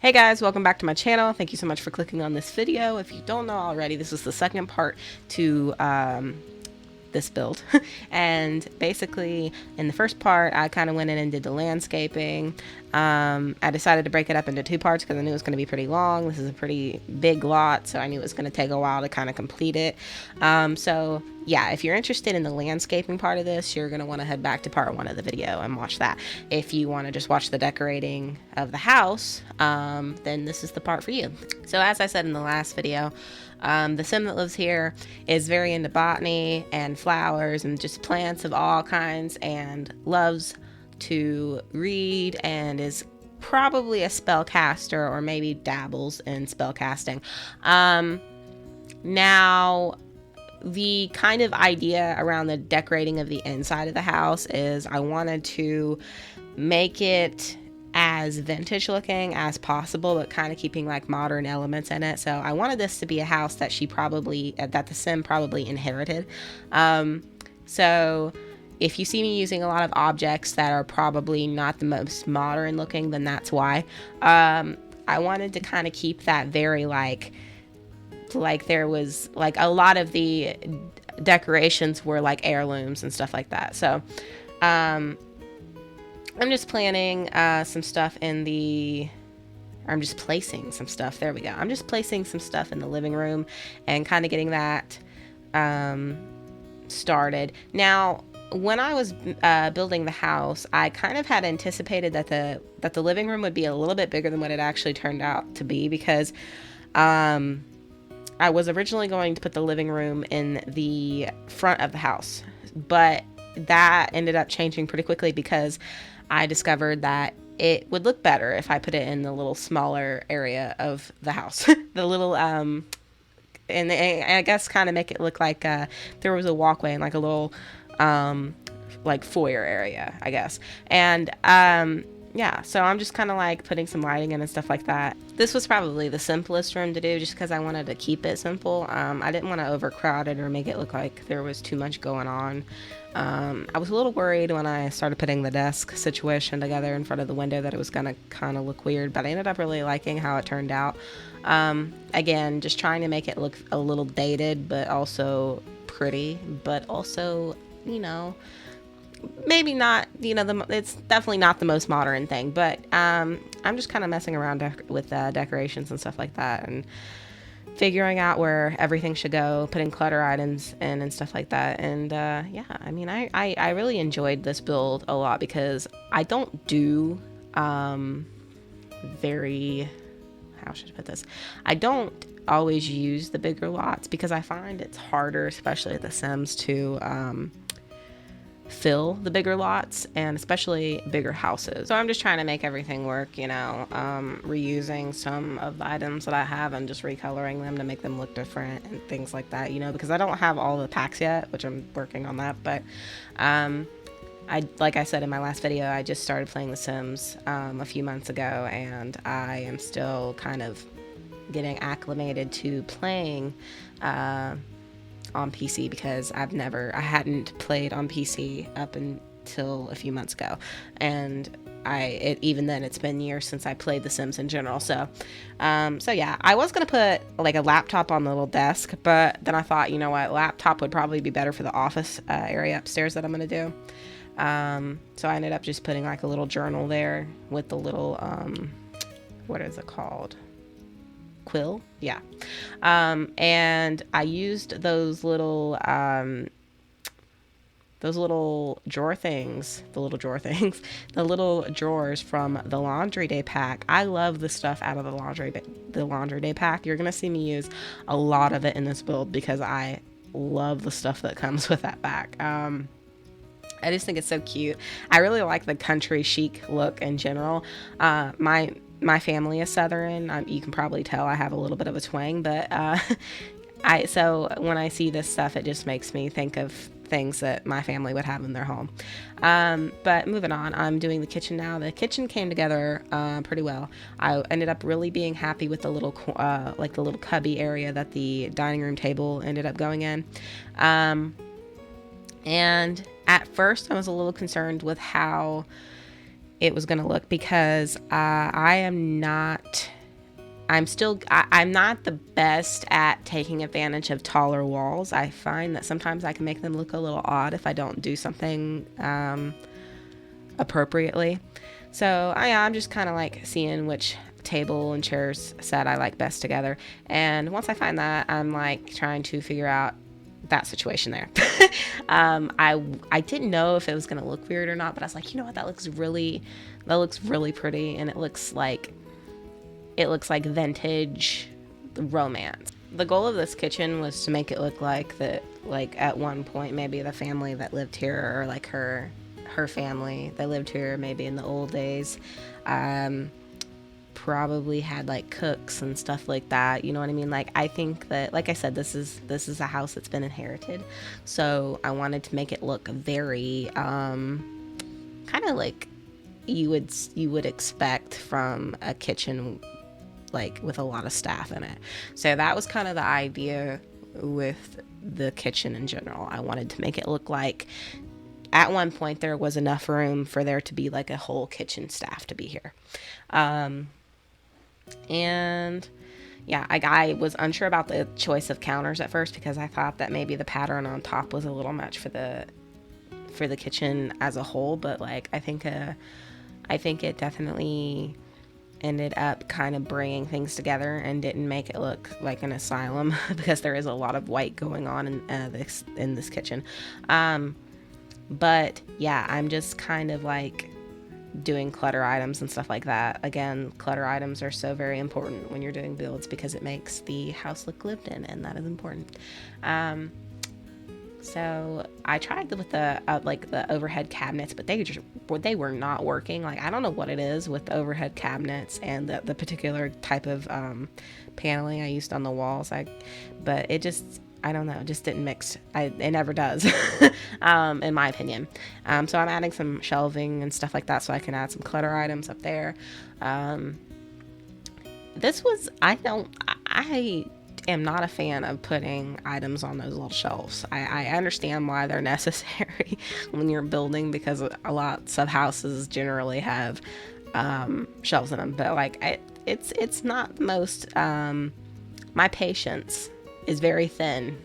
Hey guys, welcome back to my channel. Thank you so much for clicking on this video. If you don't know already, this is the second part to this build. And basically in the first part I kind of went in and did the landscaping. I decided to break it up into two parts because I knew it was going to be pretty long. This is a pretty big lot, so I knew it was going to take a while to kind of complete it. So yeah, if you're interested in the landscaping part of this, you're going to want to head back to part one of the video and watch that. If you want to just watch the decorating of the house, then this is the part for you. So as I said in the last video, the sim that lives here is very into botany and flowers and just plants of all kinds, and loves to read and is probably a spellcaster, or maybe dabbles in spellcasting. Now, the kind of idea around the decorating of the inside of the house is I wanted to make it as vintage looking as possible, but kind of keeping like modern elements in it. So I wanted this to be a house that that the sim probably inherited. So if you see me using a lot of objects that are probably not the most modern looking, then that's why. I wanted to kind of keep that very like there was like a lot of the decorations were like heirlooms and stuff like that. So I'm just planning some stuff in the I'm just placing some stuff. There we go. I'm just placing some stuff in the living room and kind of getting that started. Now, when I was building the house, I kind of had anticipated that the living room would be a little bit bigger than what it actually turned out to be, because I was originally going to put the living room in the front of the house, but that ended up changing pretty quickly because I discovered that it would look better if I put it in the little smaller area of the house. The little, and I guess kind of make it look like there was a walkway and like a little like foyer area, I guess. And yeah, so I'm just kind of like putting some lighting in and stuff like that. This was probably the simplest room to do just because I wanted to keep it simple. I didn't want to overcrowd it or make it look like there was too much going on. I was a little worried when I started putting the desk situation together in front of the window that it was going to kind of look weird, but I ended up really liking how it turned out. Again, just trying to make it look a little dated, but also pretty, but also, you know, maybe not, you know, it's definitely not the most modern thing, but I'm just kind of messing around with decorations and stuff like that, and figuring out where everything should go, putting clutter items in and stuff like that. And yeah, I mean, I really enjoyed this build a lot because I don't do very, how should I put this? I don't always use the bigger lots because I find it's harder, especially at The Sims, to fill the bigger lots, and especially bigger houses. So I'm just trying to make everything work, you know, reusing some of the items that I have and just recoloring them to make them look different and things like that, you know, because I don't have all the packs yet, which I'm working on that. But like I said in my last video, I just started playing The Sims a few months ago, and I am still kind of getting acclimated to playing on PC because I hadn't played on PC up until a few months ago, and even then it's been years since I played The Sims in general. So yeah, I was gonna put like a laptop on the little desk, but then I thought, you know what, laptop would probably be better for the office area upstairs that I'm gonna do. So I ended up just putting like a little journal there with the little what is it called? Quill, yeah. And I used those little drawer things, the little drawers from the Laundry Day pack. I love the stuff out of the Laundry Day pack. You're gonna see me use a lot of it in this build because I love the stuff that comes with that pack. I just think it's so cute. I really like the country chic look in general. My family is Southern. You can probably tell I have a little bit of a twang, but so when I see this stuff, it just makes me think of things that my family would have in their home. But moving on, I'm doing the kitchen now. The kitchen came together pretty well. I ended up really being happy with the little like the little cubby area that the dining room table ended up going in. And at first I was a little concerned with how it was going to look because I am not I'm not the best at taking advantage of taller walls. I find that sometimes I can make them look a little odd if I don't do something appropriately. So I'm just kind of like seeing which table and chairs set I like best together. And once I find that, I'm like trying to figure out that situation there. I didn't know if it was gonna look weird or not, but I was like, you know what, that looks really pretty, and it looks like vintage romance. The goal of this kitchen was to make it look like that, like at one point maybe the family that lived here, or like her family that lived here maybe in the old days, probably had like cooks and stuff like that, you know what I mean? Like, I think that, like I said, this is a house that's been inherited, so I wanted to make it look very kind of like you would expect from a kitchen, like with a lot of staff in it. So that was kind of the idea with the kitchen in general. I wanted to make it look like at one point there was enough room for there to be like a whole kitchen staff to be here. And yeah, I was unsure about the choice of counters at first, because I thought that maybe the pattern on top was a little much for the kitchen as a whole, but like I think it definitely ended up kind of bringing things together and didn't make it look like an asylum because there is a lot of white going on in this kitchen. But yeah, I'm just kind of like doing clutter items and stuff like that. Again, clutter items are so very important when you're doing builds because it makes the house look lived in, and that is important. So I tried with the overhead cabinets, but they were not working. Like, I don't know what it is with the overhead cabinets and the particular type of paneling I used on the walls. But it just, I don't know, it just didn't mix. It never does, in my opinion. So I'm adding some shelving and stuff like that so I can add some clutter items up there. I am not a fan of putting items on those little shelves. I understand why they're necessary when you're building, because lots of houses generally have shelves in them, but like it's not the most, my patience is very thin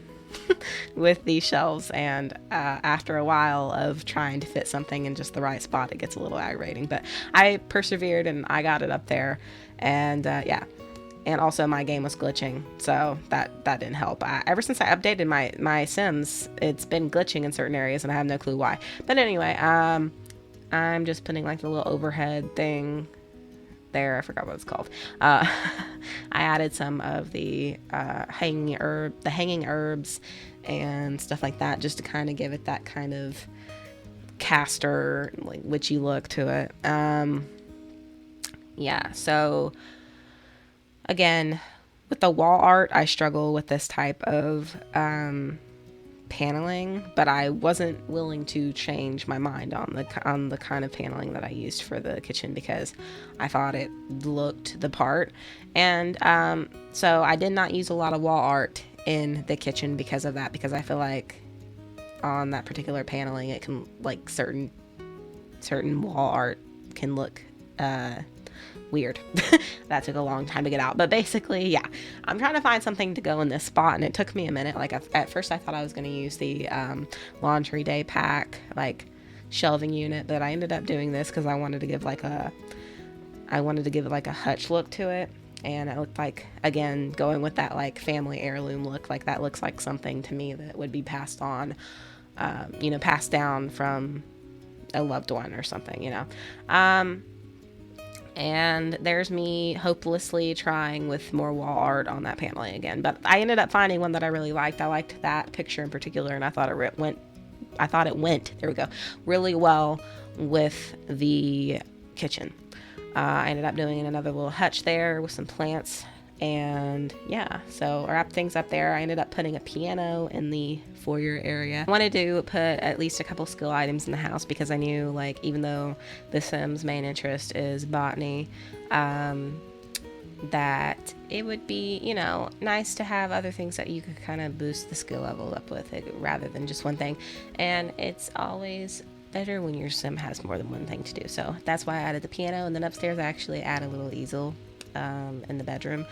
with these shelves, and after a while of trying to fit something in just the right spot, it gets a little aggravating, but I persevered and I got it up there. And yeah, and also my game was glitching, so that didn't help. Ever since I updated my Sims, it's been glitching in certain areas and I have no clue why. But anyway, I'm just putting like the little overhead thing there. I forgot what it's called. I added some of the hanging herbs and stuff like that, just to kind of give it that kind of caster, like witchy look to it. Yeah, so again, with the wall art, I struggle with this type of paneling, but I wasn't willing to change my mind on the kind of paneling that I used for the kitchen, because I thought it looked the part. And so I did not use a lot of wall art in the kitchen because of that, because I feel like on that particular paneling, it can, like, certain wall art can look weird. That took a long time to get out, but basically, yeah, I'm trying to find something to go in this spot, and it took me a minute. Like, at first I thought I was going to use the laundry day pack, like, shelving unit, but I ended up doing this because I wanted to give like a hutch look to it, and it looked like, again, going with that like family heirloom look, like that looks like something to me that would be passed on, passed down from a loved one or something, and there's me hopelessly trying with more wall art on that paneling again. But I ended up finding one that I really liked. I liked that picture in particular, and I thought it went, there we go, really well with the kitchen. I ended up doing another little hutch there with some plants. And yeah, so I wrapped things up there. I ended up putting a piano in the foyer area. I wanted to put at least a couple skill items in the house, because I knew, like, even though the Sims' main interest is botany, that it would be, nice to have other things that you could kind of boost the skill level up with it, rather than just one thing. And it's always better when your Sim has more than one thing to do. So that's why I added the piano. And then upstairs I actually add a little easel in the bedroom.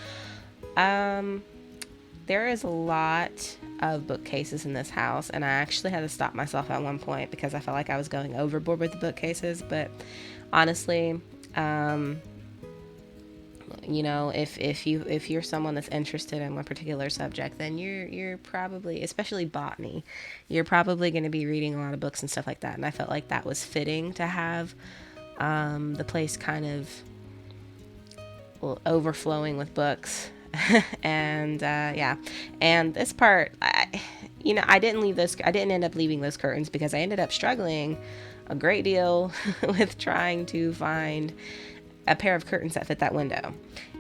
There is a lot of bookcases in this house, and I actually had to stop myself at one point because I felt like I was going overboard with the bookcases. But honestly, you know, if you're someone that's interested in one particular subject, then you're probably, especially botany, you're probably going to be reading a lot of books and stuff like that. And I felt like that was fitting to have the place kind of overflowing with books. And yeah, and this part, I didn't end up leaving those curtains because I ended up struggling a great deal with trying to find a pair of curtains that fit that window,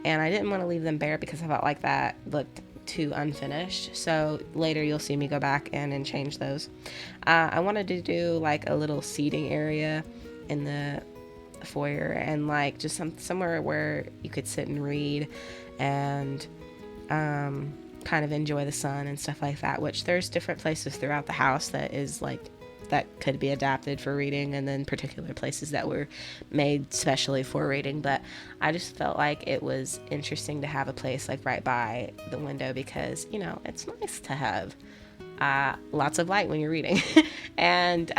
and I didn't want to leave them bare because I felt like that looked too unfinished. So later you'll see me go back and change those. I wanted to do like a little seating area in the foyer, and like just somewhere where you could sit and read and kind of enjoy the sun and stuff like that, which there's different places throughout the house that could be adapted for reading, and then particular places that were made specially for reading. But I just felt like it was interesting to have a place like right by the window because, you know, it's nice to have lots of light when you're reading. And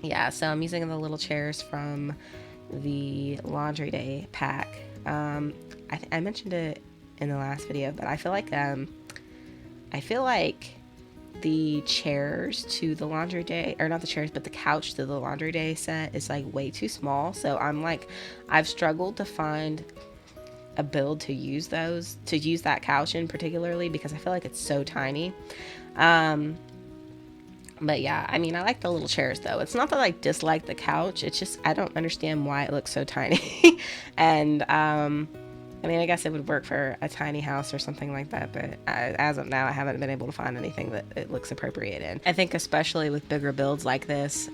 yeah, so I'm using the little chairs from the Laundry Day pack. I mentioned it in the last video, but I feel like the chairs to the Laundry Day, or not the chairs, but the couch to the Laundry Day set is like way too small. So I've struggled to find a build to use that couch in particularly because I feel like it's so tiny. But yeah, I mean, I like the little chairs though. It's not that I dislike the couch. It's just, I don't understand why it looks so tiny. And, I mean, I guess it would work for a tiny house or something like that, but as of now, I haven't been able to find anything that it looks appropriate in. I think especially with bigger builds like this,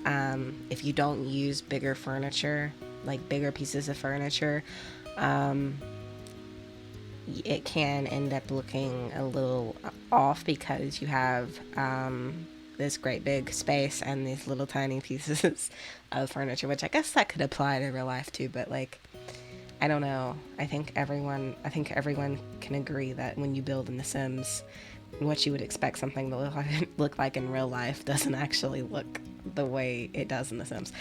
if you don't use bigger furniture, like bigger pieces of furniture, it can end up looking a little off because you have this great big space and these little tiny pieces of furniture, which I guess that could apply to real life too, but like, I don't know. I think everyone can agree that when you build in The Sims, what you would expect something to look like in real life doesn't actually look the way it does in The Sims.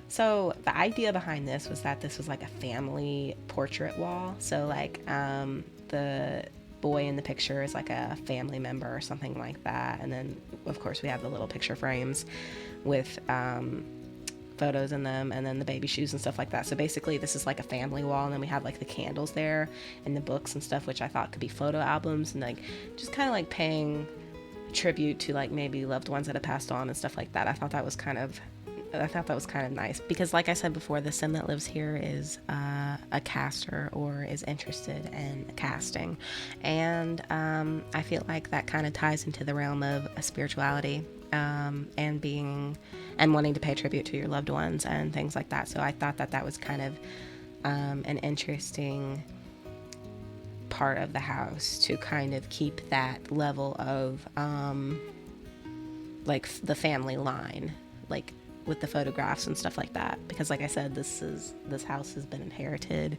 So the idea behind this was that this was like a family portrait wall. So like the boy in the picture is like a family member or something like that. And then of course we have the little picture frames with photos in them, and then the baby shoes and stuff like that. So basically this is like a family wall, and then we have like the candles there and the books and stuff, which I thought could be photo albums, and like just kind of like paying tribute to like maybe loved ones that have passed on and stuff like that. I thought that was kind of nice because, like I said before, the sim that lives here is a caster or is interested in casting, and I feel like that kind of ties into the realm of spirituality and wanting to pay tribute to your loved ones and things like that. So I thought that was kind of an interesting part of the house to kind of keep that level of like the family line, like with the photographs and stuff like that, because like I said, this house has been inherited,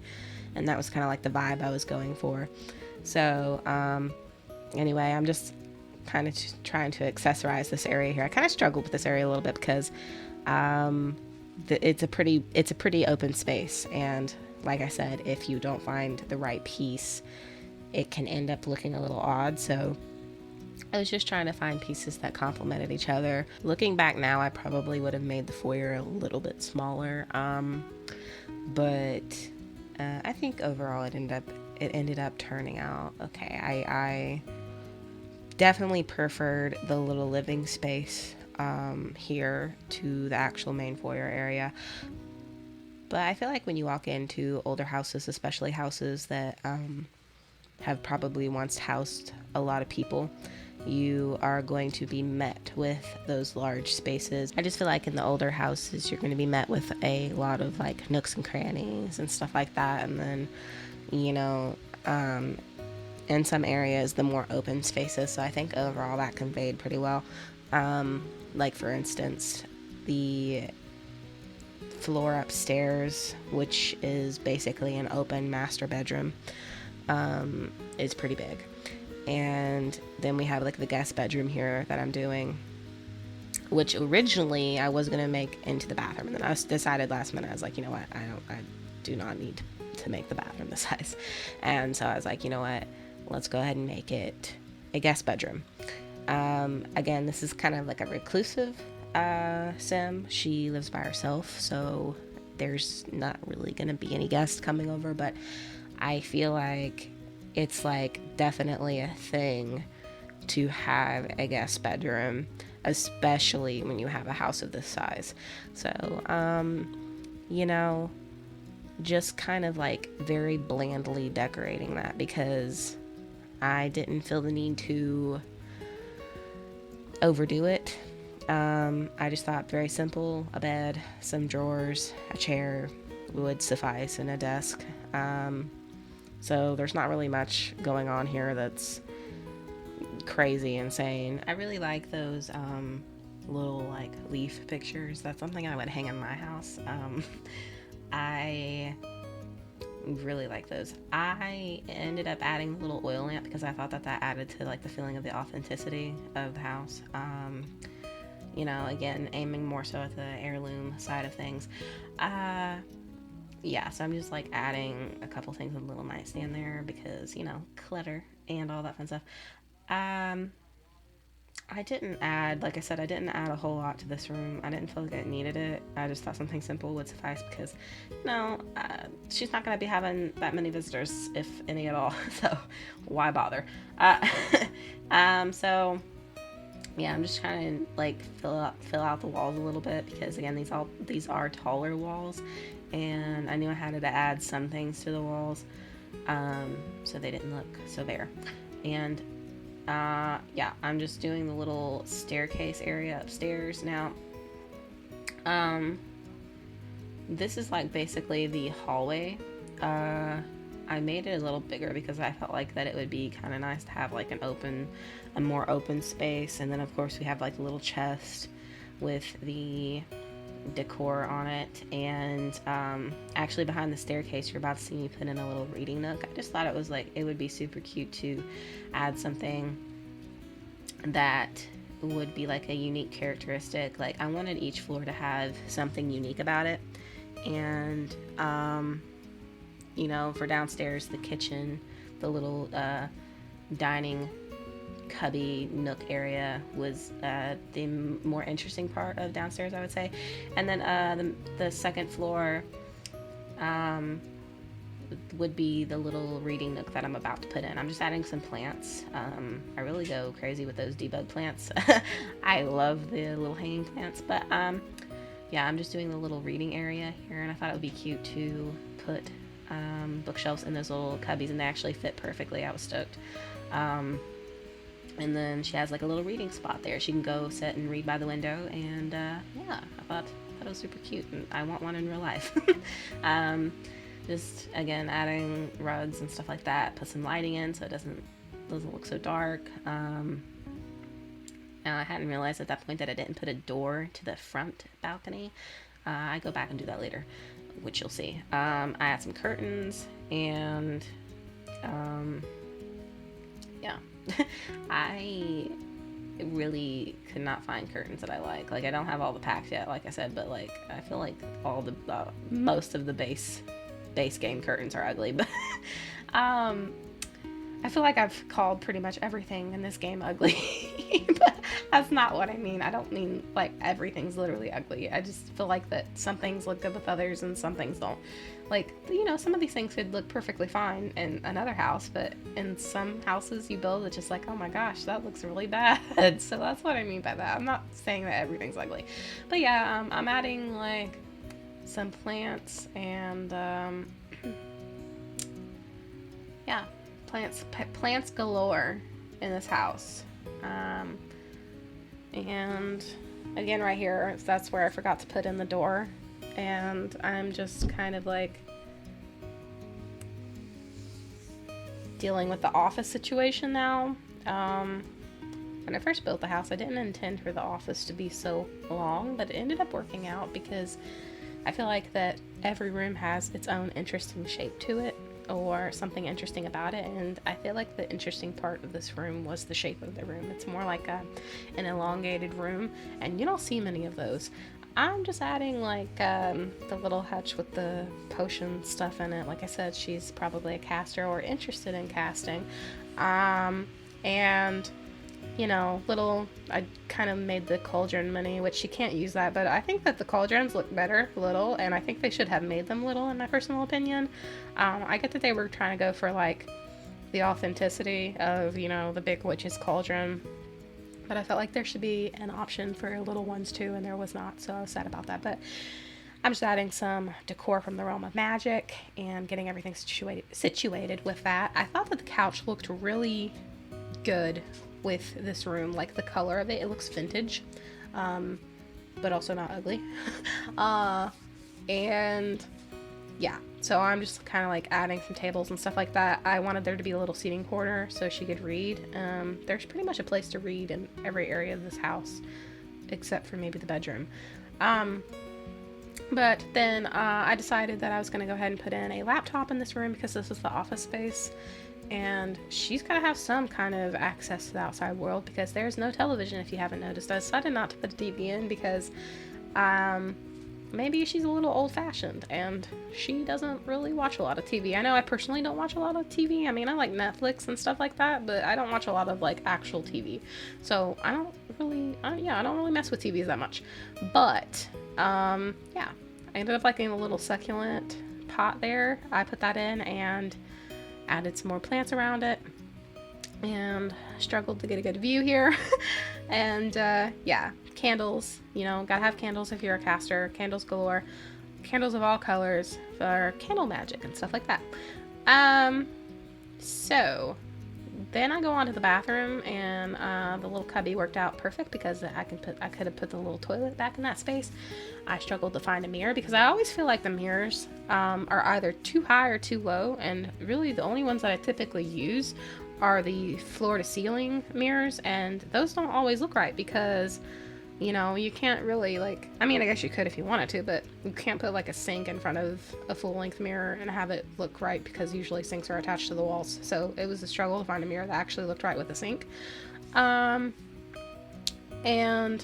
and that was kind of like the vibe I was going for. So anyway, I'm just kind of trying to accessorize this area here. I kind of struggled with this area a little bit because it's a pretty open space, and like I said, if you don't find the right piece, it can end up looking a little odd. So I was just trying to find pieces that complemented each other. Looking back now, I probably would have made the foyer a little bit smaller, but I think overall it ended up turning out okay. I definitely preferred the little living space here to the actual main foyer area. But I feel like when you walk into older houses, especially houses that have probably once housed a lot of people, you are going to be met with those large spaces. I just feel like in the older houses, you're going to be met with a lot of like nooks and crannies and stuff like that. And then, you know, in some areas, the more open spaces. So I think overall that conveyed pretty well. Like for instance, the floor upstairs, which is basically an open master bedroom, is pretty big. And then we have like the guest bedroom here that I'm doing, which originally I was gonna make into the bathroom, and then I decided last minute, I was like, you know what, I do not need to make the bathroom this size. And so I was like, you know what, let's go ahead and make it a guest bedroom. Again, this is kind of like a reclusive sim. She lives by herself, so there's not really gonna be any guests coming over, but I feel like it's like definitely a thing to have a guest bedroom, especially when you have a house of this size. So you know, just kind of like very blandly decorating that, because I didn't feel the need to overdo it. I just thought very simple: a bed, some drawers, a chair would suffice, and a desk. So there's not really much going on here that's crazy insane. I really like those little like leaf pictures. That's something I would hang in my house. I really like those. I ended up adding a little oil lamp because I thought that added to like the feeling of the authenticity of the house. You know, again, aiming more so at the heirloom side of things. Yeah, so I'm just like adding a couple things in a little nightstand there because, you know, clutter and all that fun stuff. I didn't add, like I said, I didn't add a whole lot to this room. I didn't feel like it needed it. I just thought something simple would suffice because, you know, she's not going to be having that many visitors, if any at all. So why bother? So yeah, I'm just trying to like fill out the walls a little bit because, again, these are taller walls, and I knew I had to add some things to the walls, so they didn't look so bare. And yeah, I'm just doing the little staircase area upstairs now. This is like basically the hallway. I made it a little bigger because I felt like that it would be kind of nice to have like a more open space. And then of course we have like a little chest with the decor on it. And actually behind the staircase, you're about to see me put in a little reading nook. I just thought it would be super cute to add something that would be like a unique characteristic. Like I wanted each floor to have something unique about it. And you know, for downstairs, the kitchen, the little dining cubby nook area was the more interesting part of downstairs, I would say. And then the second floor would be the little reading nook that I'm about to put in. I'm just adding some plants. I really go crazy with those debug plants. I love the little hanging plants, but yeah, I'm just doing the little reading area here, and I thought it would be cute to put bookshelves in those little cubbies, and they actually fit perfectly. I was stoked. And then she has like a little reading spot there. She can go sit and read by the window, and yeah, I thought it was super cute, and I want one in real life. Just again adding rugs and stuff like that. Put some lighting in so it doesn't look so dark. Now I hadn't realized at that point that I didn't put a door to the front balcony. I go back and do that later, which you'll see. I add some curtains, and yeah. I really could not find curtains that I like. Like, I don't have all the packs yet, like I said, but like I feel like all the most of the base game curtains are ugly. But I feel like I've called pretty much everything in this game ugly. But that's not what I mean. I don't mean like everything's literally ugly. I just feel like that some things look good with others and some things don't. Like, you know, some of these things could look perfectly fine in another house, but in some houses you build, it's just like, oh my gosh, that looks really bad. So that's what I mean by that. I'm not saying that everything's ugly. But yeah, I'm adding like some plants and yeah, plants galore in this house. And again, right here, that's where I forgot to put in the door. And I'm just kind of like dealing with the office situation now. When I first built the house, I didn't intend for the office to be so long, but it ended up working out because I feel like that every room has its own interesting shape to it, or something interesting about it, and I feel like the interesting part of this room was the shape of the room. It's more like an elongated room, and you don't see many of those. I'm just adding like the little hutch with the potion stuff in it. Like I said, she's probably a caster or interested in casting. And I kind of made the cauldron mini, which she can't use that, but I think that the cauldrons look better little, and I think they should have made them little, in my personal opinion. I get that they were trying to go for like the authenticity of, the big witch's cauldron, but I felt like there should be an option for little ones too, and there was not, so I was sad about that. But I'm just adding some decor from the realm of magic and getting everything situated with that. I thought that the couch looked really good with this room, like the color of it looks vintage, but also not ugly. And yeah, so I'm just kind of like adding some tables and stuff like that. I wanted there to be a little seating corner so she could read. There's pretty much a place to read in every area of this house except for maybe the bedroom. But then I decided that I was going to go ahead and put in a laptop in this room because this is the office space, and she's got to have some kind of access to the outside world because there's no television, if you haven't noticed. I decided not to put a TV in because maybe she's a little old-fashioned and she doesn't really watch a lot of TV. I know I personally don't watch a lot of TV. I mean, I like Netflix and stuff like that, but I don't watch a lot of like actual TV. So I don't really mess with TVs that much. But yeah, I ended up liking a little succulent pot there. I put that in and added some more plants around it and struggled to get a good view here. And yeah, candles, gotta have candles if you're a caster. Candles galore, candles of all colors for candle magic and stuff like that. So then I go on to the bathroom, and the little cubby worked out perfect because I could have put the little toilet back in that space. I struggled to find a mirror because I always feel like the mirrors are either too high or too low, and really the only ones that I typically use are the floor to ceiling mirrors, and those don't always look right because you can't really I guess you could if you wanted to, but you can't put like a sink in front of a full-length mirror and have it look right because usually sinks are attached to the walls. So it was a struggle to find a mirror that actually looked right with a sink. And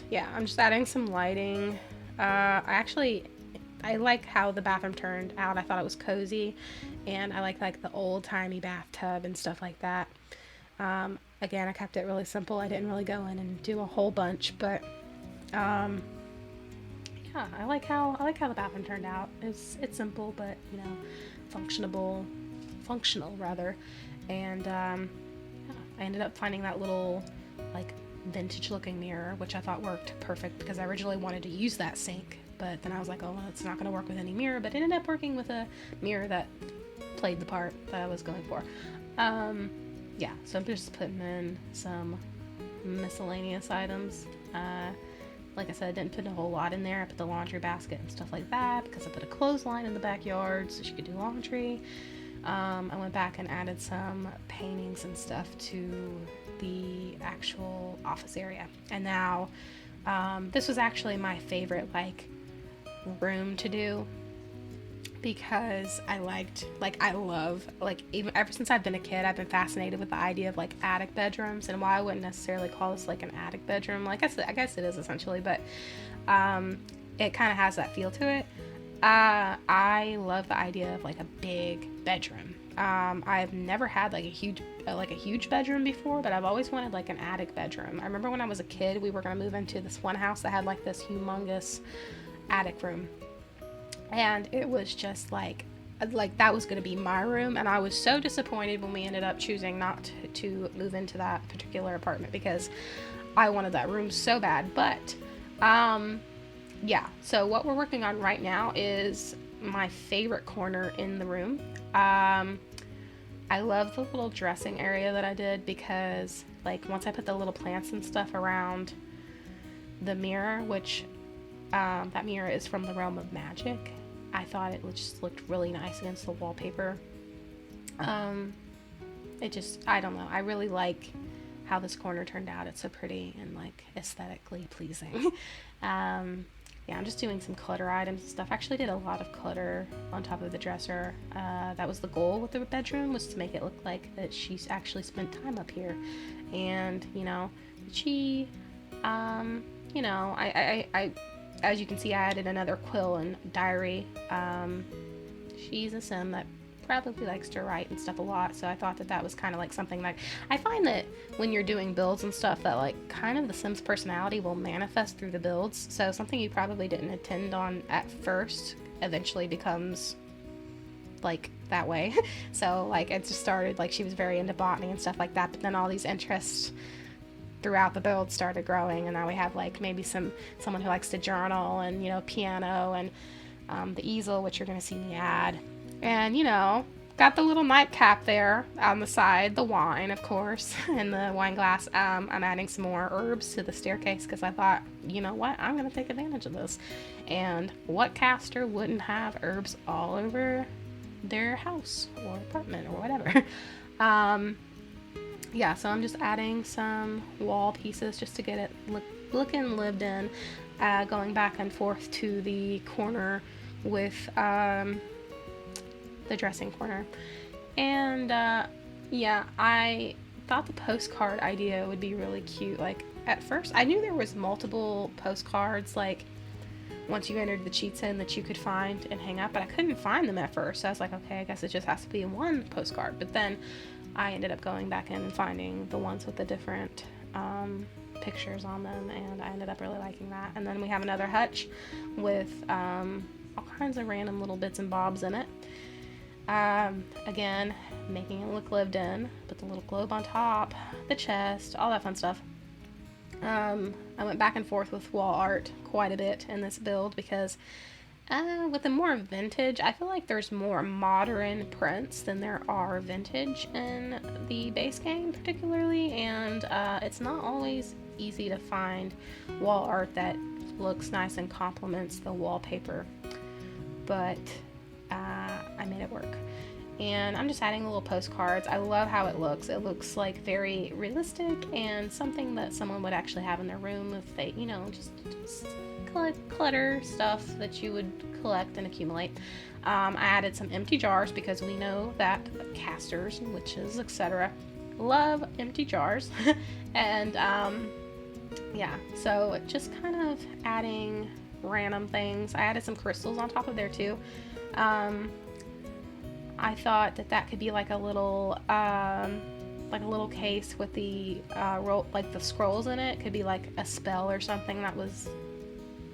yeah, I'm just adding some lighting. I like how the bathroom turned out. I thought it was cozy, and I like the old-timey bathtub and stuff like that. Again, I kept it really simple. I didn't really go in and do a whole bunch, but yeah, I like how the bathroom turned out. It's simple, but functional rather. And yeah, I ended up finding that little vintage looking mirror, which I thought worked perfect because I originally wanted to use that sink, but then I was like, oh well, it's not going to work with any mirror, but it ended up working with a mirror that played the part that I was going for. Yeah, so I'm just putting in some miscellaneous items. Like I said, I didn't put a whole lot in there. I put the laundry basket and stuff like that because I put a clothesline in the backyard so she could do laundry. I went back and added some paintings and stuff to the actual office area. And now, this was actually my favorite room to do because even ever since I've been a kid, I've been fascinated with the idea of attic bedrooms. And while I wouldn't necessarily call this an attic bedroom, I guess it is essentially, but it kind of has that feel to it. I love the idea of a big bedroom. I've never had a huge bedroom before, but I've always wanted an attic bedroom. I remember when I was a kid, we were going to move into this one house that had this humongous attic room, and it was just that was going to be my room, and I was so disappointed when we ended up choosing not to move into that particular apartment because I wanted that room so bad. But yeah, so what we're working on right now is my favorite corner in the room. I love the little dressing area that I did because once I put the little plants and stuff around the mirror, which that mirror is from the realm of magic, I thought it just looked really nice against the wallpaper. I don't know, I really like how this corner turned out. It's so pretty and aesthetically pleasing. yeah, I'm just doing some clutter items and stuff. I actually did a lot of clutter on top of the dresser. That was the goal with the bedroom, was to make it look like that she's actually spent time up here. And, you know, she, you know, I as you can see, I added another quill and diary. She's a sim that probably likes to write and stuff a lot, so I thought that that was kind of like something like, I find that when you're doing builds and stuff, that like kind of the Sims personality will manifest through the builds. So something you probably didn't intend on at first eventually becomes like that way. So like it just started like she was very into botany and stuff like that, but then all these interests throughout the build started growing, and now we have like maybe someone who likes to journal, and, you know, piano, and the easel, which you're going to see me add. And, you know, got the little nightcap there on the side, the wine, of course, and the wine glass. I'm adding some more herbs to the staircase because I thought, you know what, I'm going to take advantage of this. And what caster wouldn't have herbs all over their house or apartment or whatever? Yeah, so I'm just adding some wall pieces just to get it looking lived in, going back and forth to the corner with the dressing corner. And yeah, I thought the postcard idea would be really cute. Like at first I knew there was multiple postcards, like once you entered the cheats in, that you could find and hang up, but I couldn't find them at first. So I was like, okay, I guess it just has to be one postcard. But then I ended up going back in and finding the ones with the different pictures on them, and I ended up really liking that. And then we have another hutch with all kinds of random little bits and bobs in it. Again, making it look lived in, put the little globe on top, the chest, all that fun stuff. I went back and forth with wall art quite a bit in this build because with the more vintage, I feel like there's more modern prints than there are vintage in the base game particularly, and it's not always easy to find wall art that looks nice and complements the wallpaper, but I made it work. And I'm just adding little postcards. I love how it looks. It looks like very realistic and something that someone would actually have in their room if they, you know, just clutter stuff that you would collect and accumulate. I added some empty jars because we know that casters and witches, etc., love empty jars. And yeah, so just kind of adding random things. I added some crystals on top of there too. I thought that that could be like a little case with the like the scrolls in it. Could be like a spell or something that was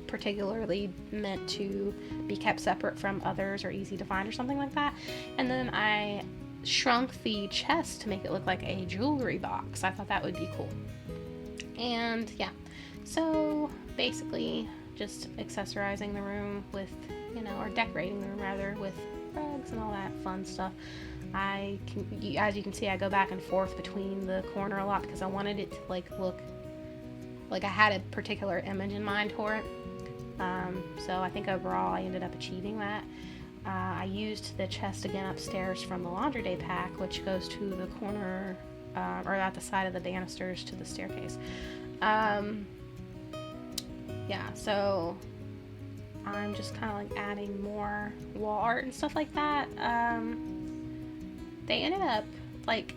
particularly meant to be kept separate from others or easy to find or something like that. And then I shrunk the chest to make it look like a jewelry box. I thought that would be cool. And yeah, so basically just accessorizing the room with, you know, or decorating the room rather, with rugs and all that fun stuff. As you can see, I go back and forth between the corner a lot because I wanted it to like look like I had a particular image in mind for it. So I think overall I ended up achieving that. I used the chest again upstairs from the Laundry Day pack, which goes to the corner or at the side of the banisters to the staircase. Yeah, so I'm just kind of like adding more wall art and stuff like that. They ended up like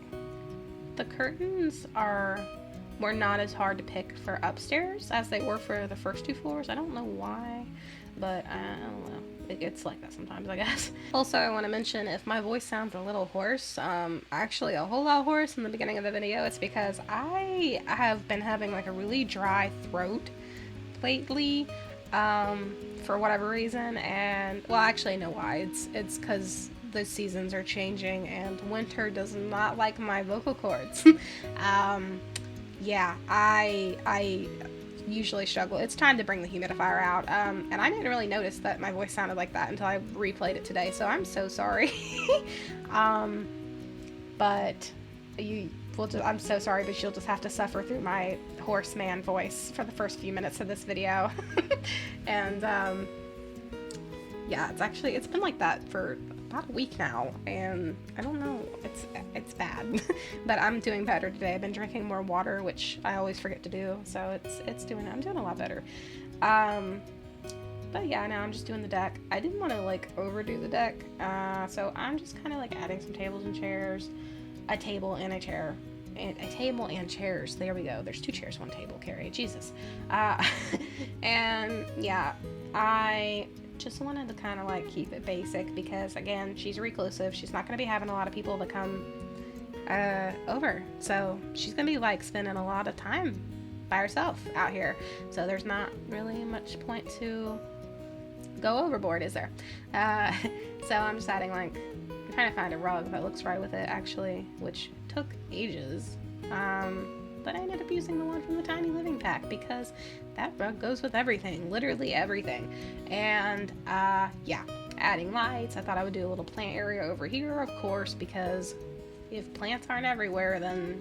the curtains were not as hard to pick for upstairs as they were for the first two floors. I don't know why, but I don't know. It's like that sometimes, I guess. Also, I want to mention, if my voice sounds a little hoarse, actually a whole lot hoarse in the beginning of the video, it's because I have been having like a really dry throat lately, for whatever reason. And well, actually I know why. It's because the seasons are changing and winter does not like my vocal cords. Yeah, I usually struggle. It's time to bring the humidifier out, and I didn't really notice that my voice sounded like that until I replayed it today, so I'm so sorry. But I'm so sorry, but you'll just have to suffer through my hoarse man voice for the first few minutes of this video. And yeah, it's been like that for about a week now, and I don't know, it's bad. But I'm doing better today. I've been drinking more water, which I always forget to do, so I'm doing a lot better. But yeah, now I'm just doing the deck. I didn't want to like overdo the deck, so I'm just kind of like adding some tables and chairs, a table and a chair, and a table and chairs. There we go. There's 2 chairs, 1 table. Carrie, Jesus. And yeah, I just wanted to kind of like keep it basic because again, she's reclusive. She's not going to be having a lot of people that come over, so she's going to be like spending a lot of time by herself out here. So there's not really much point to go overboard, is there? So I'm just adding like, I'm trying to find a rug that looks right with it actually, which took ages. But I ended up using the one from the Tiny Living pack because that rug goes with everything, literally everything. And yeah, adding lights. I thought I would do a little plant area over here, of course, because if plants aren't everywhere, then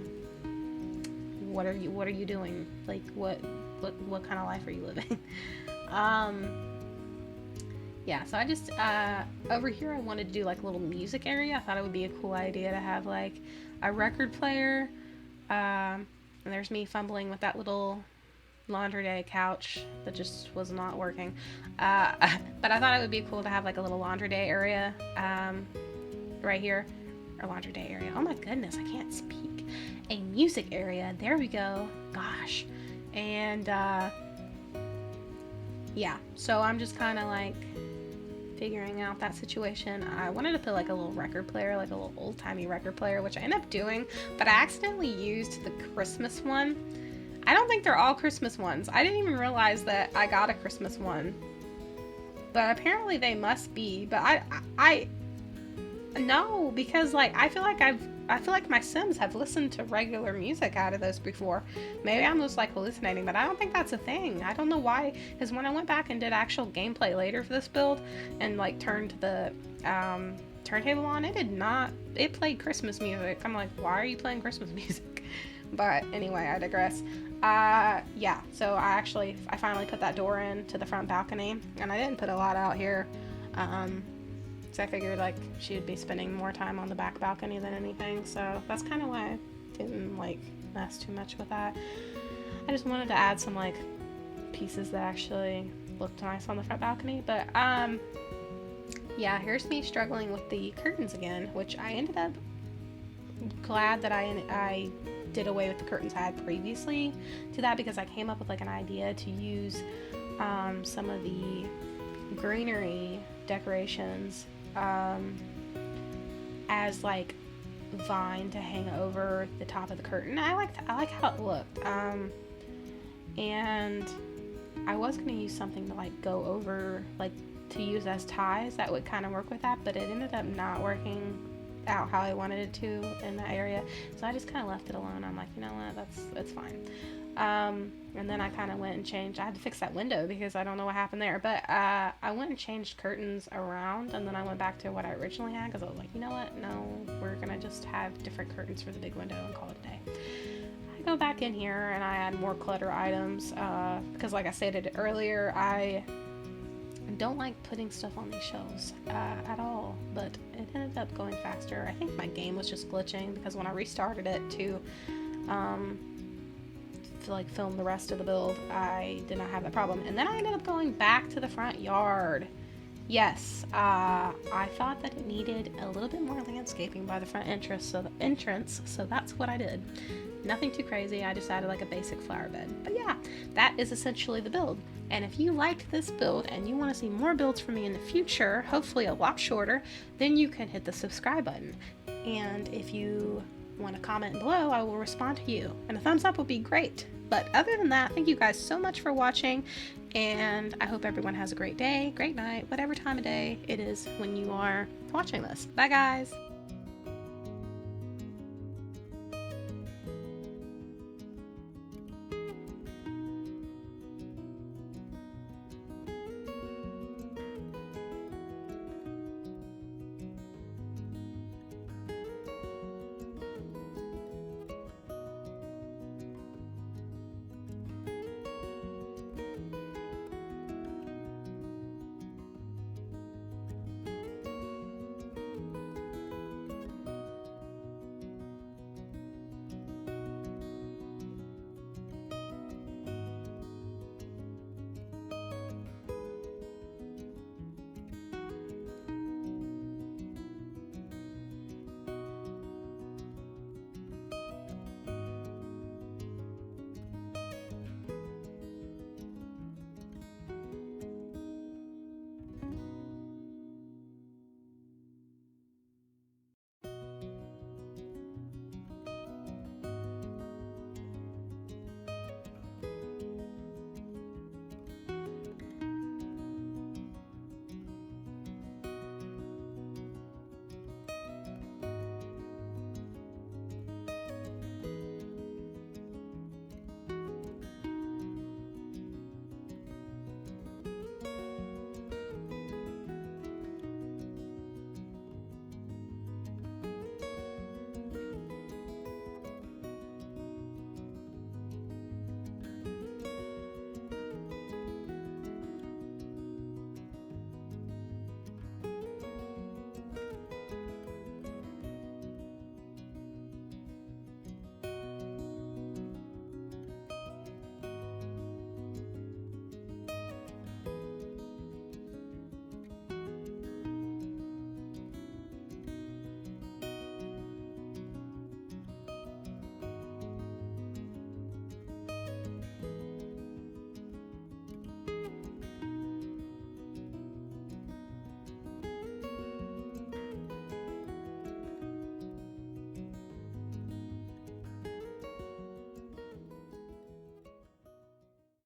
what are you doing? Like what kind of life are you living? Yeah, so I just over here I wanted to do like a little music area. I thought it would be a cool idea to have like a record player. And there's me fumbling with that little laundry day couch that just was not working. But I thought it would be cool to have like a little laundry day area right here. Or laundry day area. Oh my goodness, I can't speak. A music area. There we go. Gosh. And yeah, so I'm just kind of like figuring out that situation. I wanted to put like a little record player, like a little old-timey record player, which I ended up doing, but I accidentally used the Christmas one. I don't think they're all Christmas ones. I didn't even realize that I got a Christmas one, but apparently they must be. But I no, because like I feel like my Sims have listened to regular music out of those before. Maybe I'm just like hallucinating, but I don't think that's a thing. I don't know why, because when I went back and did actual gameplay later for this build and like turned the turntable on, it played Christmas music. I'm like, why are you playing Christmas music? But anyway, I digress. Yeah, so I finally put that door in to the front balcony, and I didn't put a lot out here. So I figured like she would be spending more time on the back balcony than anything, so that's kind of why I didn't like mess too much with that. I just wanted to add some like pieces that actually looked nice on the front balcony. But yeah, here's me struggling with the curtains again, which I ended up glad that I did away with the curtains I had previously to that, because I came up with like an idea to use some of the greenery decorations as like vine to hang over the top of the curtain. I like how it looked, and I was gonna use something to like go over, like to use as ties that would kind of work with that, but it ended up not working out how I wanted it to in that area, so I just kind of left it alone. I'm like, you know what, that's fine. And then I kind of went and changed. I had to fix that window because I don't know what happened there, but I went and changed curtains around, and then I went back to what I originally had because I was like, you know what, no, we're gonna just have different curtains for the big window and call it a day. I go back in here and I add more clutter items because like I stated earlier, I don't like putting stuff on these shelves at all, but it ended up going faster. I think my game was just glitching because when I restarted it to like film the rest of the build, I did not have that problem. And then I ended up going back to the front yard. Yes, I thought that it needed a little bit more landscaping by the front entrance, so that's what I did. Nothing too crazy, I just added like a basic flower bed. But yeah, that is essentially the build. And if you liked this build and you want to see more builds from me in the future, hopefully a lot shorter, then you can hit the subscribe button. And if you want to comment below, I will respond to you. And a thumbs up would be great. But other than that, thank you guys so much for watching, and I hope everyone has a great day, great night, whatever time of day it is when you are watching this. Bye guys!